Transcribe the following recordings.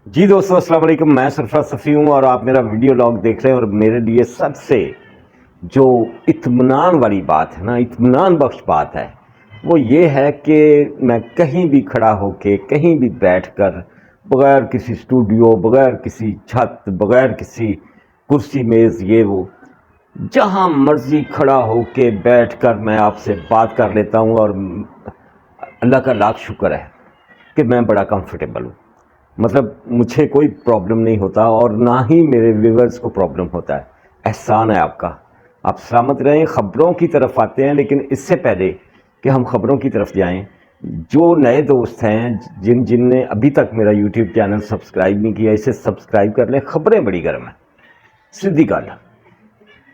جی دوستوں السلام علیکم، میں سرفراز صفی ہوں اور آپ میرا ویڈیو لاگ دیکھ رہے ہیں. اور میرے لیے سب سے جو اطمینان والی بات ہے نا، اطمینان بخش بات ہے، وہ یہ ہے کہ میں کہیں بھی کھڑا ہو کے، کہیں بھی بیٹھ کر، بغیر کسی اسٹوڈیو، بغیر کسی چھت، بغیر کسی کرسی میز یہ وہ، جہاں مرضی کھڑا ہو کے بیٹھ کر میں آپ سے بات کر لیتا ہوں. اور اللہ کا لاکھ شکر ہے کہ میں بڑا کمفرٹیبل ہوں. مطلب مجھے کوئی پرابلم نہیں ہوتا اور نہ ہی میرے ویورز کو پرابلم ہوتا ہے. احسان ہے آپ کا. آپ سلامت رہیں. خبروں کی طرف آتے ہیں، لیکن اس سے پہلے کہ ہم خبروں کی طرف جائیں، جو نئے دوست ہیں جن نے ابھی تک میرا یوٹیوب چینل سبسکرائب نہیں کیا، اسے سبسکرائب کر لیں. خبریں بڑی گرم ہیں. سیدھی گل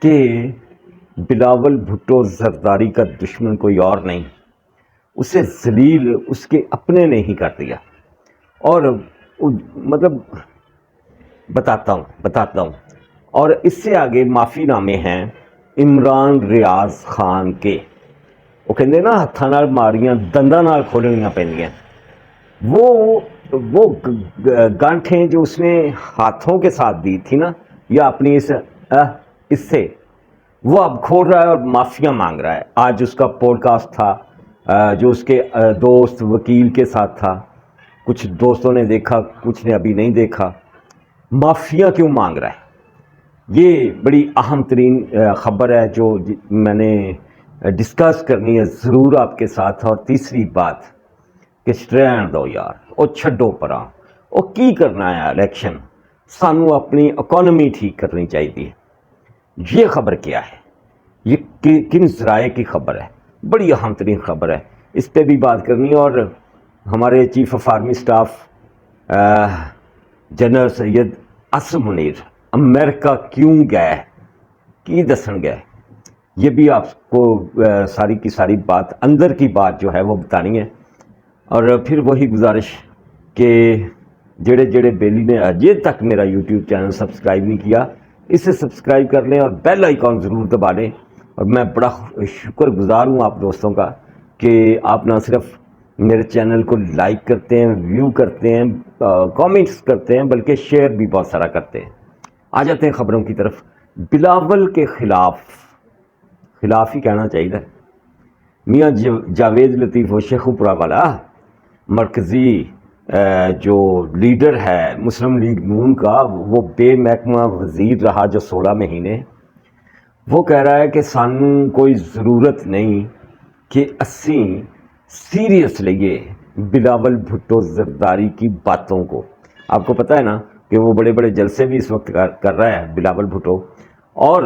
کہ بلاول بھٹو زرداری کا دشمن کوئی اور نہیں، اسے ذلیل اس کے اپنے نے ہی کر دیا. اور مطلب بتاتا ہوں. اور اس سے آگے معافی نامے ہیں عمران ریاض خان کے. وہ کہتے ہیں نا، ہاتھاں نال ماریاں دنداں نال کھولنیاں پیندیاں. وہ گانٹھیں جو اس نے ہاتھوں کے ساتھ دی تھی نا، یا اپنی اس سے وہ اب کھول رہا ہے اور معافیاں مانگ رہا ہے. آج اس کا پوڈ کاسٹ تھا جو اس کے دوست وکیل کے ساتھ تھا. کچھ دوستوں نے دیکھا، کچھ نے ابھی نہیں دیکھا. معافیاں کیوں مانگ رہا ہے؟ یہ بڑی اہم ترین خبر ہے جو میں نے ڈسکس کرنی ہے ضرور آپ کے ساتھ. اور تیسری بات کہ سٹرینڈ دو یار، او چھڈو پراں، او کی کرنا ہے الیکشن، سانو اپنی اکانومی ٹھیک کرنی چاہیے. یہ خبر کیا ہے؟ یہ کن ذرائع کی خبر ہے؟ بڑی اہم ترین خبر ہے. اس پہ بھی بات کرنی ہے. اور ہمارے chief of army staff general Syed Asim Munir امریکہ کیوں گئے، کی دسن گئے، یہ بھی آپ کو ساری کی ساری بات، اندر کی بات جو ہے وہ بتانی ہے. اور پھر وہی گزارش کہ جڑے بیلی نے اجے تک میرا یوٹیوب چینل سبسکرائب نہیں کیا، اسے سبسکرائب کر لیں اور بیل آئیکن ضرور دبا لیں. اور میں بڑا شکر گزار ہوں آپ دوستوں کا کہ آپ نہ صرف میرے چینل کو لائک کرتے ہیں، ویو کرتے ہیں، کامنٹس کرتے ہیں، بلکہ شیئر بھی بہت سارا کرتے ہیں. آ جاتے ہیں خبروں کی طرف. بلاول کے خلاف ہی کہنا چاہیے، میاں جاوید لطیف و شیخو پورہ والا مرکزی جو لیڈر ہے مسلم لیگ نون کا، وہ بے محکمہ وزیر رہا جو 16 مہینے، وہ کہہ رہا ہے کہ سانوں کوئی ضرورت نہیں کہ اسی سیریس لیے بلاول بھٹو زرداری کی باتوں کو. آپ کو پتہ ہے نا کہ وہ بڑے بڑے جلسے بھی اس وقت کر رہا ہے بلاول بھٹو، اور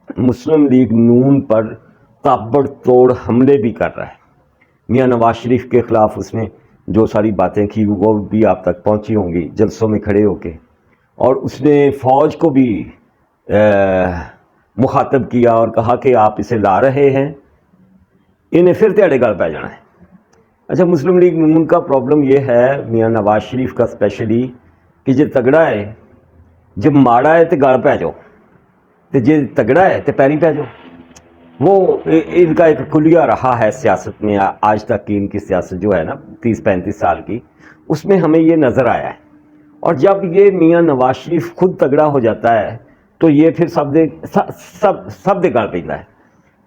مسلم لیگ نون پر تابڑ توڑ حملے بھی کر رہا ہے. میاں نواز شریف کے خلاف اس نے جو ساری باتیں کی وہ بھی آپ تک پہنچی ہوں گی جلسوں میں کھڑے ہو کے. اور اس نے فوج کو بھی مخاطب کیا اور کہا کہ آپ اسے لا رہے ہیں، انہیں پھر تیڑے گل پہ جانا ہے. اچھا، مسلم لیگ نون کا پرابلم یہ ہے میاں نواز شریف کا اسپیشلی، کہ جے تگڑا ہے، جب ماڑا ہے تو گل پہ جاؤ، تو جے تگڑا ہے تو پیری پہ جاؤ. وہ ان کا ایک کلیہ رہا ہے سیاست میں آج تک کی. ان کی سیاست جو ہے نا 30-35 سال کی، اس میں ہمیں یہ نظر آیا ہے. اور جب یہ میاں نواز شریف خود تگڑا ہو جاتا ہے تو یہ پھر سب دے گل پیندا ہے.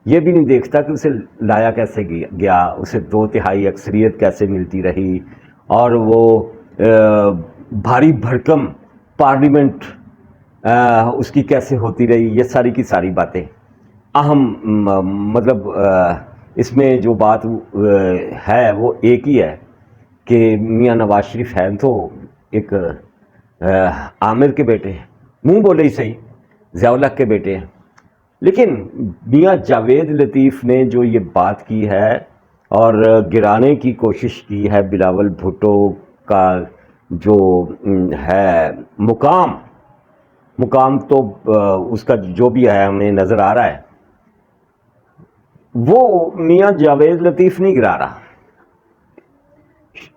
یہ بھی نہیں دیکھتا کہ اسے لایا کیسے گیا، اسے 2/3 اکثریت کیسے ملتی رہی، اور وہ بھاری بھڑکم پارلیمنٹ اس کی کیسے ہوتی رہی. یہ ساری کی ساری باتیں اہم، مطلب اس میں جو بات ہے وہ ایک ہی ہے کہ میاں نواز شریف ہیں تو ایک عامر کے بیٹے ہیں، منہ بولے ہی صحیح، ضیاء الحق کے بیٹے ہیں. لیکن میاں جاوید لطیف نے جو یہ بات کی ہے اور گرانے کی کوشش کی ہے بلاول بھٹو کا جو ہے مقام تو اس کا جو بھی ہے ہمیں نظر آ رہا ہے، وہ میاں جاوید لطیف نہیں گرا رہا.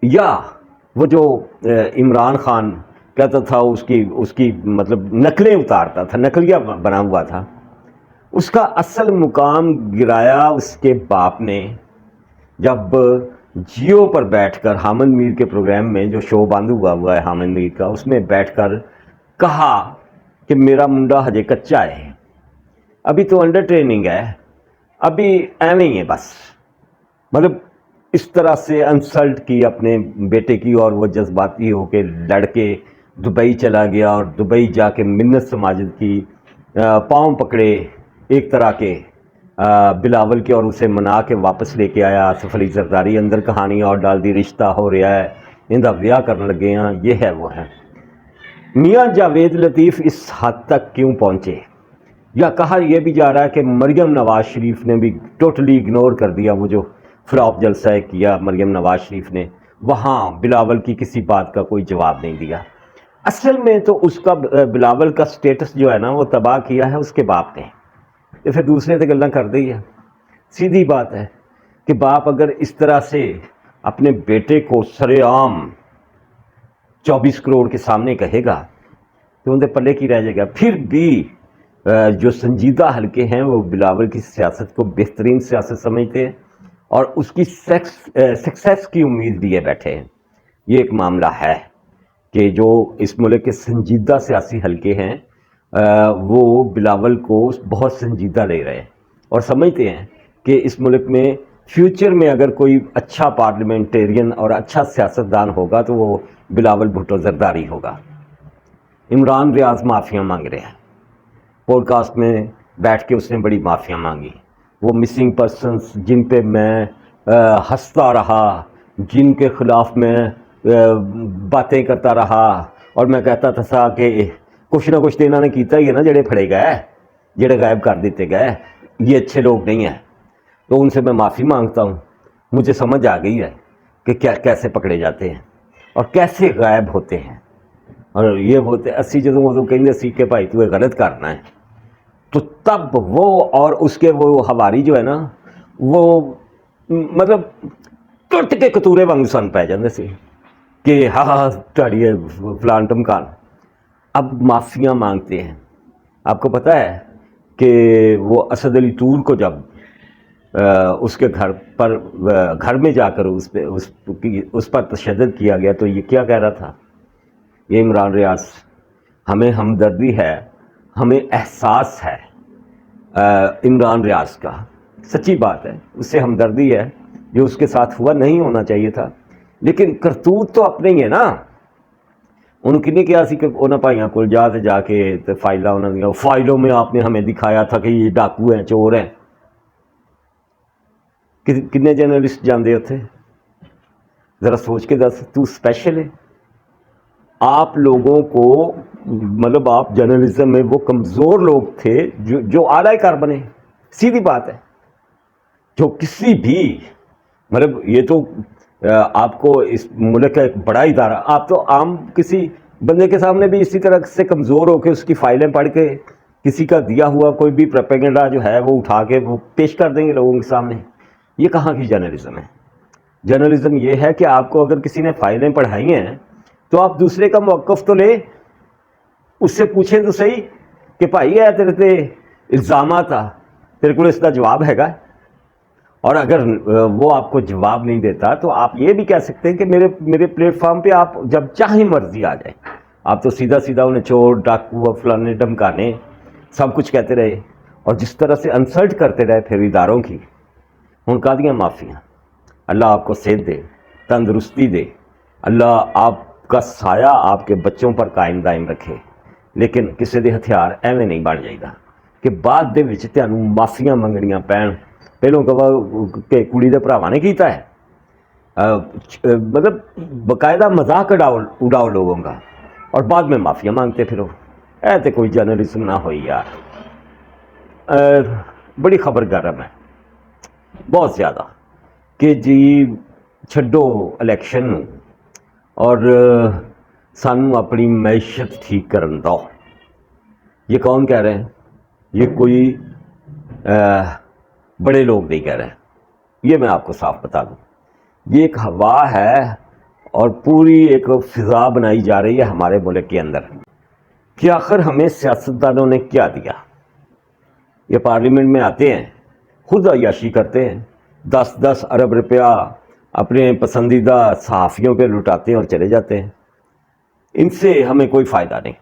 یا وہ جو عمران خان کہتا تھا اس کی مطلب نقلیں اتارتا تھا، نقلیہ بنا ہوا تھا، اس کا اصل مقام گرایا اس کے باپ نے جب جیو پر بیٹھ کر حامد میر کے پروگرام میں جو شو بند ہوا ہے حامد میر کا، اس میں بیٹھ کر کہا کہ میرا منڈا ہجے کچا ہے، ابھی تو انڈر ٹریننگ ہے، ابھی ایویں ہی ہے بس. مطلب اس طرح سے انسلٹ کی اپنے بیٹے کی، اور وہ جذباتی ہو کے لڑ کے دبئی چلا گیا، اور دبئی جا کے منت سماجت کی، پاؤں پکڑے ایک طرح کے بلاول کے، اور اسے منا کے واپس لے کے آیا. آصف علی زرداری اندر کہانی اور ڈال دی، رشتہ ہو رہا ہے، اندہ ویاہ کرنے لگے ہیں، یہ ہے وہ ہے. میاں جاوید لطیف اس حد تک کیوں پہنچے؟ یا کہا یہ بھی جا رہا ہے کہ مریم نواز شریف نے بھی ٹوٹلی اگنور کر دیا، وہ جو فلاپ جلسہ کیا مریم نواز شریف نے، وہاں بلاول کی کسی بات کا کوئی جواب نہیں دیا. اصل میں تو اس کا بلاول کا سٹیٹس جو ہے نا وہ تباہ کیا ہے اس کے باپ نے. یہ پھر دوسرے سے گلیں کر دی ہے. سیدھی بات ہے کہ باپ اگر اس طرح سے اپنے بیٹے کو سرے عام 24 کروڑ کے سامنے کہے گا تو ان کے پلے کی رہ جائے گا. پھر بھی جو سنجیدہ حلقے ہیں وہ بلاول کی سیاست کو بہترین سیاست سمجھتے ہیں اور اس کی سکسیس کی امید لیے بیٹھے ہیں. یہ ایک معاملہ ہے کہ جو اس ملک کے سنجیدہ سیاسی حلقے ہیں وہ بلاول کو بہت سنجیدہ لے رہے ہیں اور سمجھتے ہیں کہ اس ملک میں فیوچر میں اگر کوئی اچھا پارلیمنٹیرین اور اچھا سیاستدان ہوگا تو وہ بلاول بھٹو زرداری ہوگا. عمران ریاض معافیاں مانگ رہے ہیں، پوڈ کاسٹ میں بیٹھ کے اس نے بڑی معافیاں مانگی. وہ مسنگ پرسنس جن پہ میں ہنستا رہا، جن کے خلاف میں باتیں کرتا رہا، اور میں کہتا تھا کہ کچھ نہ کچھ تو انہوں نے کیتا ہی ہے نا، جڑے پھڑے گئے، جڑے غائب کر دیتے گئے، یہ اچھے لوگ نہیں ہیں. تو ان سے میں معافی مانگتا ہوں. مجھے سمجھ آ گئی ہے کہ کیسے پکڑے جاتے ہیں اور کیسے غائب ہوتے ہیں. اور یہ ہوتے اسی جدوں وہ تو کہیں سی کہ بھائی تو یہ غلط کرنا ہے، تو تب وہ اور اس کے وہ ہواری جو ہے نا وہ مطلب ٹوٹ کے کتورے وانگ سن پی جاندے سی کہ ہاں تہاڈی فلان ٹمکان. اب معافیاں مانگتے ہیں. آپ کو پتہ ہے کہ وہ اسد علی طور کو جب اس کے گھر میں جا کر اس پر تشدد کیا گیا تو یہ کیا کہہ رہا تھا؟ یہ عمران ریاض، ہمیں ہمدردی ہے، ہمیں احساس ہے عمران ریاض کا. سچی بات ہے، اس سے ہمدردی ہے، جو اس کے ساتھ ہوا نہیں ہونا چاہیے تھا، لیکن کرتوت تو اپنے ہی ہے نا. انہوں کی نہیں کیا سی کہ انہوں بھائیوں کو جا کے فائلوں میں آپ نے ہمیں دکھایا تھا کہ یہ ڈاکو ہیں، چور ہیں. کتنے جرنلسٹ جاندے ہوتے؟ ذرا سوچ کے دس. تو اسپیشل ہے. آپ لوگوں کو مطلب آپ جرنلزم میں وہ کمزور لوگ تھے جو اعلی کار بنے. سیدھی بات ہے. جو کسی بھی مطلب یہ تو آپ کو اس ملک کا ایک بڑا ادارہ، آپ تو عام کسی بندے کے سامنے بھی اسی طرح سے کمزور ہو کے اس کی فائلیں پڑھ کے کسی کا دیا ہوا کوئی بھی پروپیگنڈا جو ہے وہ اٹھا کے وہ پیش کر دیں گے لوگوں کے سامنے. یہ کہاں کی جرنلزم ہے؟ جرنلزم یہ ہے کہ آپ کو اگر کسی نے فائلیں پڑھائی ہیں تو آپ دوسرے کا موقف تو لیں، اس سے پوچھیں تو صحیح کہ بھائی ہے تیرے تے الزامات آ، تیرے کو اس کا جواب ہے گا. اور اگر وہ آپ کو جواب نہیں دیتا تو آپ یہ بھی کہہ سکتے ہیں کہ میرے پلیٹ فارم پہ آپ جب چاہیں مرضی آ جائیں. آپ تو سیدھا انہیں چور ڈاکو اور فلانے ڈمکانے سب کچھ کہتے رہے اور جس طرح سے انسلٹ کرتے رہے پھر اداروں کی. ان کا دیا معافیاں. اللہ آپ کو صحت دے، تندرستی دے، اللہ آپ کا سایہ آپ کے بچوں پر قائم دائم رکھے. لیکن کسی دے ہتھیار ایویں نہیں بن جائے گا کہ بعد دے وچ تانوں معافیاں منگنیاں پین. پہلوں کہ کڑی دے بھراواں نے کیتا ہے، مطلب باقاعدہ مذاق اڑاؤ لوگوں کا اور بعد میں معافیاں مانگتے پھرو. اے تے کوئی جرنلزم نہ ہوئی یار. بڑی خبر گرم ہے بہت زیادہ کہ جی چھڈو الیکشن اور سانوں اپنی معیشت ٹھیک کرن دو. یہ کون کہہ رہے ہیں؟ یہ کوئی بڑے لوگ نہیں کہہ رہے ہیں. یہ میں آپ کو صاف بتا دوں، یہ ایک ہوا ہے اور پوری ایک فضا بنائی جا رہی ہے ہمارے ملک کے اندر کہ آخر ہمیں سیاستدانوں نے کیا دیا. یہ پارلیمنٹ میں آتے ہیں، خود عیاشی کرتے ہیں، 10 ارب روپیہ اپنے پسندیدہ صحافیوں پہ لٹاتے ہیں اور چلے جاتے ہیں. ان سے ہمیں کوئی فائدہ نہیں.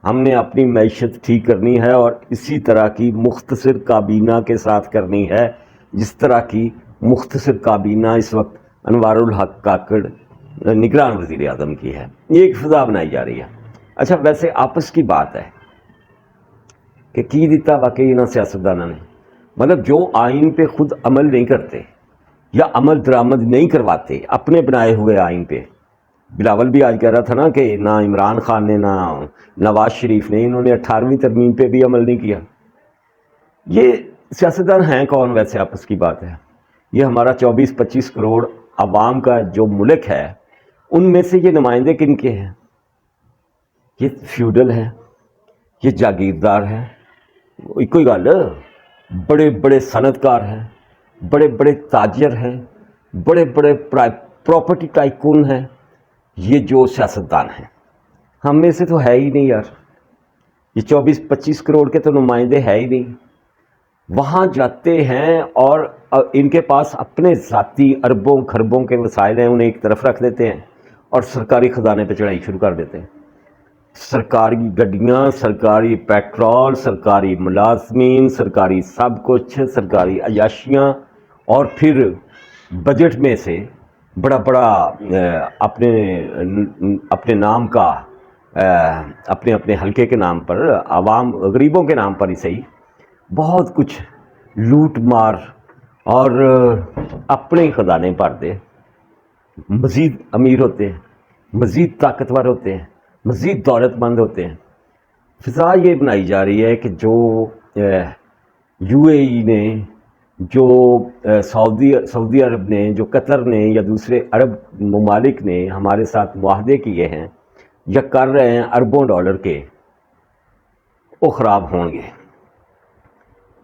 ہم نے اپنی معیشت ٹھیک کرنی ہے اور اسی طرح کی مختصر کابینہ کے ساتھ کرنی ہے جس طرح کی مختصر کابینہ اس وقت انوار الحق کاکڑ نگران وزیر اعظم کی ہے. یہ ایک فضا بنائی جا رہی ہے. اچھا ویسے آپس کی بات ہے کہ کی دیتا واقعی انہوں سیاستدانوں نے، مطلب جو آئین پہ خود عمل نہیں کرتے یا عمل درآمد نہیں کرواتے اپنے بنائے ہوئے آئین پہ. بلاول بھی آج کہہ رہا تھا نا کہ نہ عمران خان نے نہ نواز شریف نے، انہوں نے 18ویں ترمیم پہ بھی عمل نہیں کیا. یہ سیاستدان ہیں کون؟ ویسے آپس کی بات ہے. یہ ہمارا 24-25 کروڑ عوام کا جو ملک ہے ان میں سے یہ نمائندے کن کے ہیں؟ یہ فیوڈل ہیں، یہ جاگیردار ہیں. کوئی گل، بڑے بڑے صنعت کار ہیں، بڑے بڑے تاجر ہیں، بڑے بڑے پراپرٹی ٹائکون ہیں. یہ جو سیاستدان ہیں ہم میں سے تو ہے ہی نہیں یار. یہ 24-25 کروڑ کے تو نمائندے ہے ہی نہیں. وہاں جاتے ہیں اور ان کے پاس اپنے ذاتی اربوں خربوں کے وسائل ہیں، انہیں ایک طرف رکھ دیتے ہیں اور سرکاری خزانے پہ چڑھائی شروع کر دیتے ہیں. سرکاری گڈیاں، سرکاری پیٹرول، سرکاری ملازمین، سرکاری سب کچھ، سرکاری عیاشیاں، اور پھر بجٹ میں سے بڑا بڑا اپنے نام کا، اپنے حلقے کے نام پر، عوام غریبوں کے نام پر ہی صحیح، بہت کچھ لوٹ مار اور اپنے خزانے بھر دے. مزید امیر ہوتے ہیں، مزید طاقتور ہوتے ہیں، مزید دولت مند ہوتے ہیں. فضا یہ بنائی جا رہی ہے کہ جو یو اے ای نے، جو سعودی عرب نے، جو قطر نے یا دوسرے عرب ممالک نے ہمارے ساتھ معاہدے کیے ہیں یا کر رہے ہیں اربوں ڈالر کے، وہ خراب ہوں گے.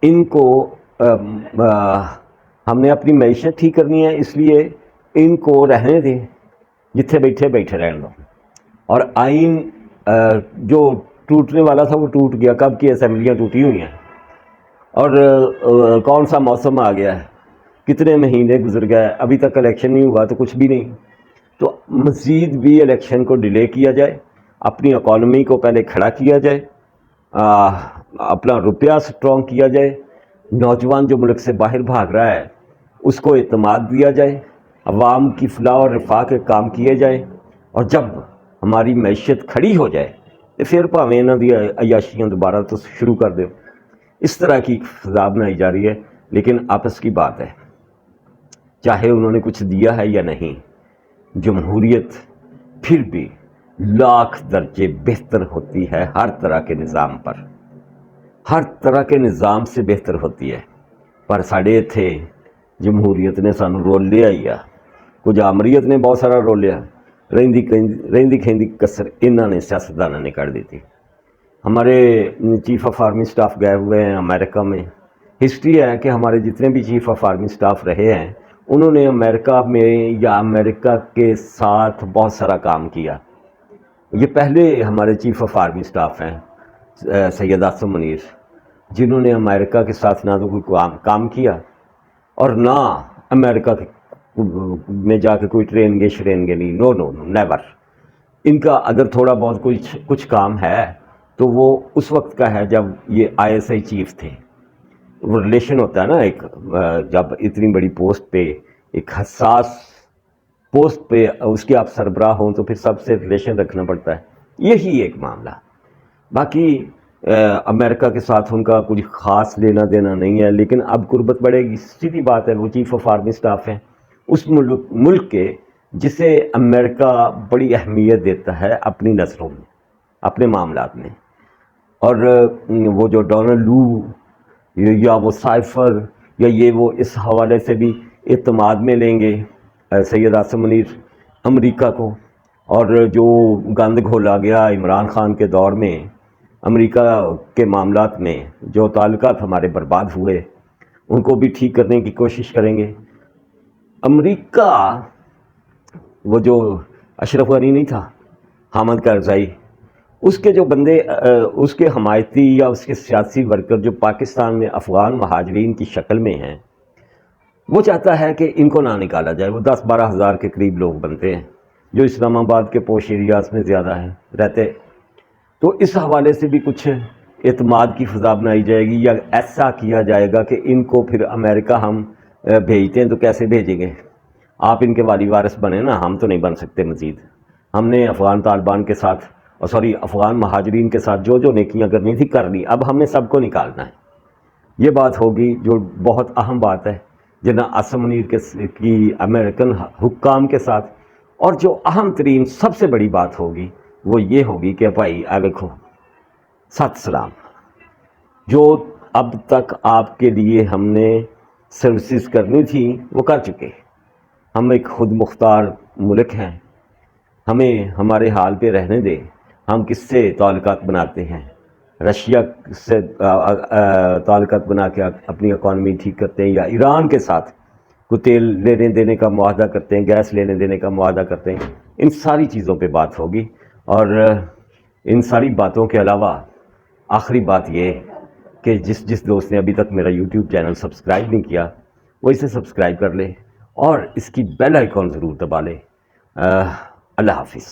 ان کو ہم نے اپنی معیشت ٹھیک کرنی ہے، اس لیے ان کو رہنے دیں، جتھے بیٹھے رہنے دو. اور آئین جو ٹوٹنے والا تھا وہ ٹوٹ گیا. کب کی اسمبلیاں ٹوٹی ہوئی ہیں، اور کون سا موسم آ گیا ہے، کتنے مہینے گزر گئے، ابھی تک الیکشن نہیں ہوا تو کچھ بھی نہیں. تو مزید بھی الیکشن کو ڈیلے کیا جائے، اپنی اکانومی کو پہلے کھڑا کیا جائے، اپنا روپیہ سٹرونگ کیا جائے، نوجوان جو ملک سے باہر بھاگ رہا ہے اس کو اعتماد دیا جائے، عوام کی فلاح اور رفاہ کے کام کیے جائیں، اور جب ہماری معیشت کھڑی ہو جائے تو پھر پاویں انہاں دی عیاشیاں دوبارہ تو شروع کر دو. اس طرح کی فضا بنائی جا رہی ہے. لیکن آپس کی بات ہے، چاہے انہوں نے کچھ دیا ہے یا نہیں، جمہوریت پھر بھی لاکھ درجے بہتر ہوتی ہے ہر طرح کے نظام پر، ہر طرح کے نظام سے بہتر ہوتی ہے. پر ساڑے تھے جمہوریت نے سانو رول لیا ہی، کچھ آمریت نے بہت سارا رول لیا، رہندی کھیندی کسر انہوں نے سیاستدانوں نے کر دی تھی. ہمارے چیف آف آرمی سٹاف گئے ہوئے ہیں امریکہ میں. ہسٹری ہے کہ ہمارے جتنے بھی چیف آف آرمی سٹاف رہے ہیں انہوں نے امریکہ میں یا امریکہ کے ساتھ بہت سارا کام کیا. یہ پہلے ہمارے چیف آف آرمی سٹاف ہیں سید عاصم منیر، جنہوں نے امریکہ کے ساتھ نہ تو کوئی کام کیا اور نہ امریکہ میں جا کے کوئی ٹرین گے نہیں. نو نیور. ان کا اگر تھوڑا بہت کچھ کام ہے تو وہ اس وقت کا ہے جب یہ ISI چیف تھے. وہ ریلیشن ہوتا ہے نا ایک، جب اتنی بڑی پوسٹ پہ، ایک حساس پوسٹ پہ اس کے آپ سربراہ ہوں تو پھر سب سے ریلیشن رکھنا پڑتا ہے. یہی ایک معاملہ. باقی امریکہ کے ساتھ ان کا کچھ خاص لینا دینا نہیں ہے. لیکن اب قربت بڑھے گی، سیدھی بات ہے. وہ چیف آف آرمی سٹاف ہیں اس ملک کے جسے امریکہ بڑی اہمیت دیتا ہے اپنی نظروں میں، اپنے معاملات میں. اور وہ جو ڈونلڈ لو یا وہ سائفر یا یہ وہ اس حوالے سے بھی اعتماد میں لیں گے سید عاصم منیر امریکہ کو. اور جو گند گھولا گیا عمران خان کے دور میں امریکہ کے معاملات میں، جو تعلقات ہمارے برباد ہوئے ان کو بھی ٹھیک کرنے کی کوشش کریں گے. امریکہ وہ جو اشرف غنی نہیں تھا، حامد کرزائی، اس کے جو بندے، اس کے حمایتی یا اس کے سیاسی ورکر جو پاکستان میں افغان مہاجرین کی شکل میں ہیں، وہ چاہتا ہے کہ ان کو نہ نکالا جائے. وہ 10-12 ہزار کے قریب لوگ بنتے ہیں جو اسلام آباد کے پوش ایریاز میں زیادہ ہیں رہتے. تو اس حوالے سے بھی کچھ اعتماد کی فضا بنائی جائے گی، یا ایسا کیا جائے گا کہ ان کو پھر امریکہ ہم بھیجتے ہیں تو کیسے بھیجیں گے؟ آپ ان کے والی وارث بنے نا، ہم تو نہیں بن سکتے. مزید ہم نے افغان طالبان کے ساتھ افغان مہاجرین کے ساتھ جو نیکیاں کرنی تھی کر لی، اب ہمیں سب کو نکالنا ہے. یہ بات ہوگی جو بہت اہم بات ہے جناب عاصم منیر کی امریکن حکام کے ساتھ. اور جو اہم ترین سب سے بڑی بات ہوگی وہ یہ ہوگی کہ بھائی دیکھو، ست سلام، جو اب تک آپ کے لیے ہم نے سروسز کرنی تھی وہ کر چکے. ہم ایک خود مختار ملک ہیں، ہمیں ہمارے حال پہ رہنے دے. ہم کس سے تعلقات بناتے ہیں؟ رشیا سے تعلقات بنا کے اپنی اکانومی ٹھیک کرتے ہیں، یا ایران کے ساتھ کوئی تیل لینے دینے کا معاہدہ کرتے ہیں، گیس لینے دینے کا معاہدہ کرتے ہیں. ان ساری چیزوں پہ بات ہوگی. اور ان ساری باتوں کے علاوہ آخری بات یہ کہ جس دوست نے ابھی تک میرا یوٹیوب چینل سبسکرائب نہیں کیا وہ اسے سبسکرائب کر لے اور اس کی بیل آئیکن ضرور دبا لے. اللہ حافظ.